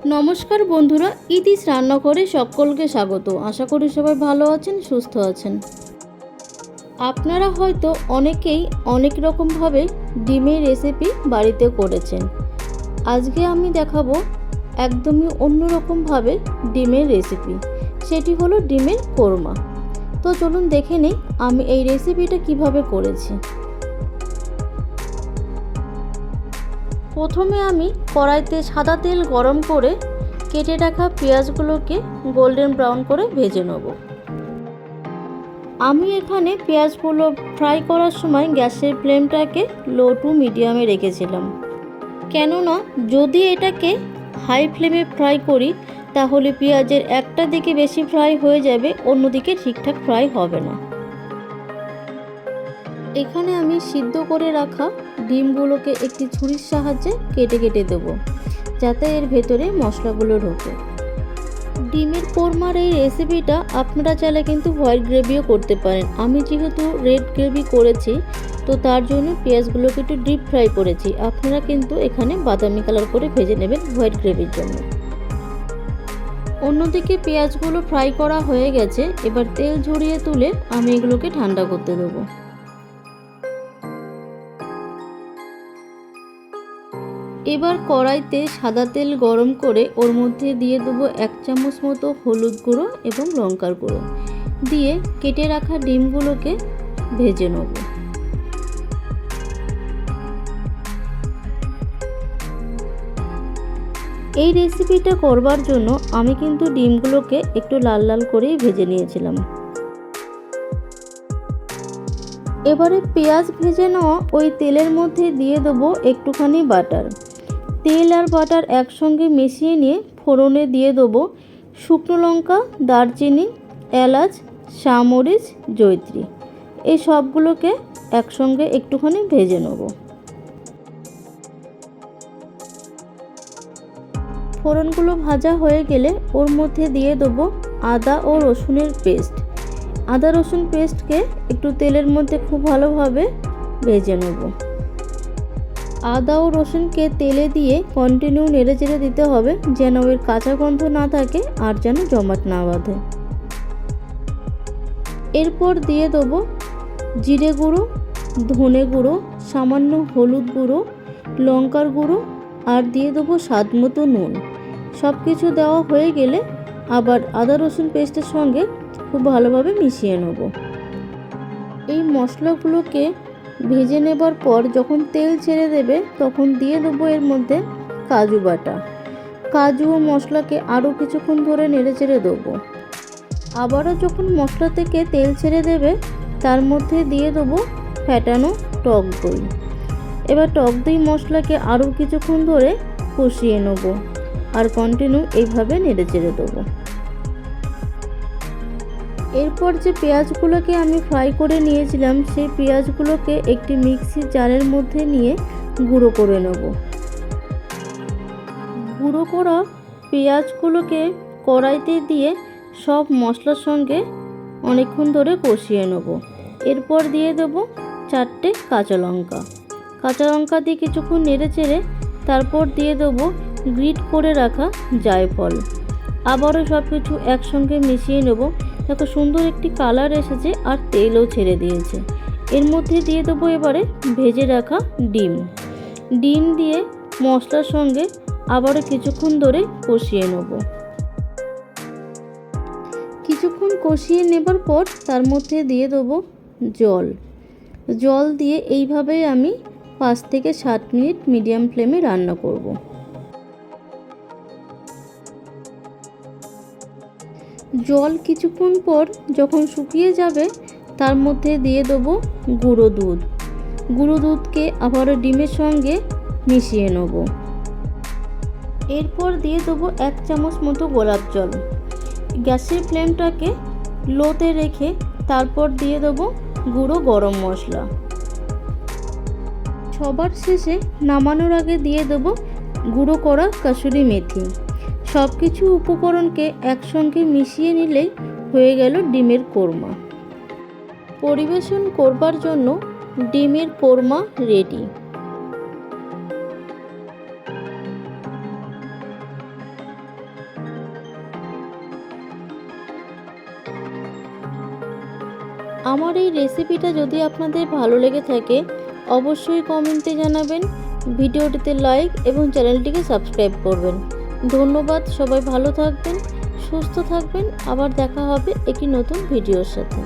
নমস্কার বন্ধুরা, ইতিস রান্নাঘরে সকলকে স্বাগত। আশা করি সবাই ভালো আছেন, সুস্থ আছেন। আপনারা হয়তো অনেকেই অনেক রকমভাবে ডিমের রেসিপি বাড়িতে করেছেন। আজকে আমি দেখাবো একদমই অন্যরকমভাবে ডিমের রেসিপি। সেটি হলো ডিমের কোরমা। তো চলুন দেখে নিই আমি এই রেসিপিটা কিভাবে করেছি। প্রথমে আমি কড়াইতে সাদা তেল গরম করে কেটে রাখা পেঁয়াজগুলোকে গোল্ডেন ব্রাউন করে ভেজে নেব। আমি এখানে পেঁয়াজগুলো ফ্রাই করার সময় গ্যাসের ফ্লেমটাকে লো টু মিডিয়ামে রেখেছিলাম, কেননা যদি এটাকে হাই ফ্লেমে ফ্রাই করি তাহলে পেঁয়াজের একটা দিকে বেশি ফ্রাই হয়ে যাবে, অন্যদিকে ঠিকঠাক ফ্রাই হবে না। এখানে আমি সিদ্ধ করে রাখা ডিমগুলোকে একটি ছুরির সাহায্যে কেটে কেটে দেবো, যাতে এর ভেতরে মশলাগুলো ঢোকে। ডিমের কোরমার এই রেসিপিটা আপনারা চাইলে কিন্তু হোয়াইট গ্রেভিও করতে পারেন। আমি যেহেতু রেড গ্রেভি করেছি, তো তার জন্য পেঁয়াজগুলোকে একটু ডিপ ফ্রাই করেছি। আপনারা কিন্তু এখানে বাদামি কালার করে ভেজে নেবেন হোয়াইট গ্রেভির জন্য। অন্যদিকে পেঁয়াজগুলো ফ্রাই করা হয়ে গেছে, এবার তেল ঝরিয়ে তুলে আমি এগুলোকে ঠান্ডা করতে দেবো। এবার কড়াইতে সাদা তেল গরম করে ওর মধ্যে দিয়ে দেবো 1 চামচ মতো হলুদ গুঁড়ো এবং লঙ্কার গুঁড়ো দিয়ে কেটে রাখা ডিমগুলোকে ভেজে নেব। এই রেসিপিটা করবার জন্য আমি কিন্তু ডিমগুলোকে একটু লাল লাল করেই ভেজে নিয়েছিলাম। এবারে পেঁয়াজ ভেজে নেওয়া ওই তেলের মধ্যে দিয়ে দেবো একটুখানি বাটার। তেল আর বাটার একসঙ্গে মিশিয়ে নিয়ে ফোড়নে দিয়ে দেবো শুকনো লঙ্কা, দারচিনি, এলাচ, সামরিচ, জয়িত্রী। এই সবগুলোকে একসঙ্গে একটুখানি ভেজে নেব। ফোড়নগুলো ভাজা হয়ে গেলে ওর মধ্যে দিয়ে দেবো আদা ও রসুনের পেস্ট। আদা রসুন পেস্টকে একটু তেলের মধ্যে খুব ভালোভাবে ভেজে নেব। আদা ও রসুনকে তেলে দিয়ে কন্টিনিউ নেড়ে চেড়ে দিতে হবে, যেন এর কাঁচা গন্ধ না থাকে আর যেন জমাট না বাঁধে। এরপর দিয়ে দেবো জিরে গুঁড়ো, ধনে গুঁড়ো, সামান্য হলুদ গুঁড়ো, লঙ্কার গুঁড়ো আর দিয়ে দেবো স্বাদ মতো নুন। সব কিছু দেওয়া হয়ে গেলে আবার আদা রসুন পেস্টের সঙ্গে খুব ভালোভাবে মিশিয়ে নেব। এই মশলাগুলোকে ভেজে নেবার পর যখন তেল ছেড়ে দেবে তখন দিয়ে দেবো এর মধ্যে কাজু বাটা। কাজু ও মশলাকে আরও কিছুক্ষণ ধরে নেড়ে চেড়ে দেবো। আবারও যখন মশলা থেকে তেল ছেড়ে দেবে তার মধ্যে দিয়ে দেবো ফ্যাটানো টক দই। এবার টক দই মশলাকে আরও কিছুক্ষণ ধরে কষিয়ে নেব আর কন্টিনিউ এইভাবে নেড়ে চেড়ে দেবো। এরপর যে পেঁয়াজগুলোকে আমি ফ্রাই করে নিয়েছিলাম সেই পেঁয়াজগুলোকে একটি মিক্সির জারের মধ্যে নিয়ে গুঁড়ো করে নেব। গুঁড়ো করা পেঁয়াজগুলোকে কড়াইতে দিয়ে সব মশলার সঙ্গে অনেকক্ষণ ধরে কষিয়ে নেব। এরপর দিয়ে দেব 4টে কাঁচা লঙ্কা। কাঁচা লঙ্কা দিয়ে কিছুক্ষণ নেড়ে চেড়ে তারপর দিয়ে দেবো গ্রিট করে রাখা জায়ফল। আবারও সব কিছু একসঙ্গে মিশিয়ে নেব। দেখো সুন্দর একটি কালার এসেছে আর তেলও ছেড়ে দিয়েছে। এর মধ্যে দিয়ে দেবো এবারে ভেজে রাখা ডিম। ডিম দিয়ে মশলার সঙ্গে আবারও কিছুক্ষণ ধরে কষিয়ে নেব। কিছুক্ষণ কষিয়ে নেবার পর তার মধ্যে দিয়ে দেবো জল। জল দিয়ে এইভাবেই আমি 5 থেকে 7 মিনিট মিডিয়াম ফ্লেমে রান্না করব। জল কিছুক্ষণ পর যখন শুকিয়ে যাবে তার মধ্যে দিয়ে দেবো গুঁড়ো দুধ। গুঁড়ো দুধকে আবারও ডিমের সঙ্গে মিশিয়ে নেব। এরপর দিয়ে দেবো 1 চামচ মতো গোলাপ জল। গ্যাসের ফ্লেমটাকে লোতে রেখে তারপর দিয়ে দেবো গুঁড়ো গরম মশলা। সবার শেষে নামানোর আগে দিয়ে দেবো গুঁড়ো করা কাসুরি মেথি। সব কিছু উপকরণকে একসঙ্গে মিশিয়ে নিলেই হয়ে গেল ডিমের কোরমা। পরিবেশন করবার জন্য ডিমের কোরমা রেডি। আমার এই রেসিপিটা যদি আপনাদের ভালো লেগে থাকে অবশ্যই কমেন্টে জানাবেন, ভিডিওটিতে লাইক এবং চ্যানেলটিকে সাবস্ক্রাইব করবেন। ধন্যবাদ, সবাই ভালো থাকবেন, সুস্থ থাকবেন। আবার দেখা হবে একটি নতুন ভিডিওর সাথে।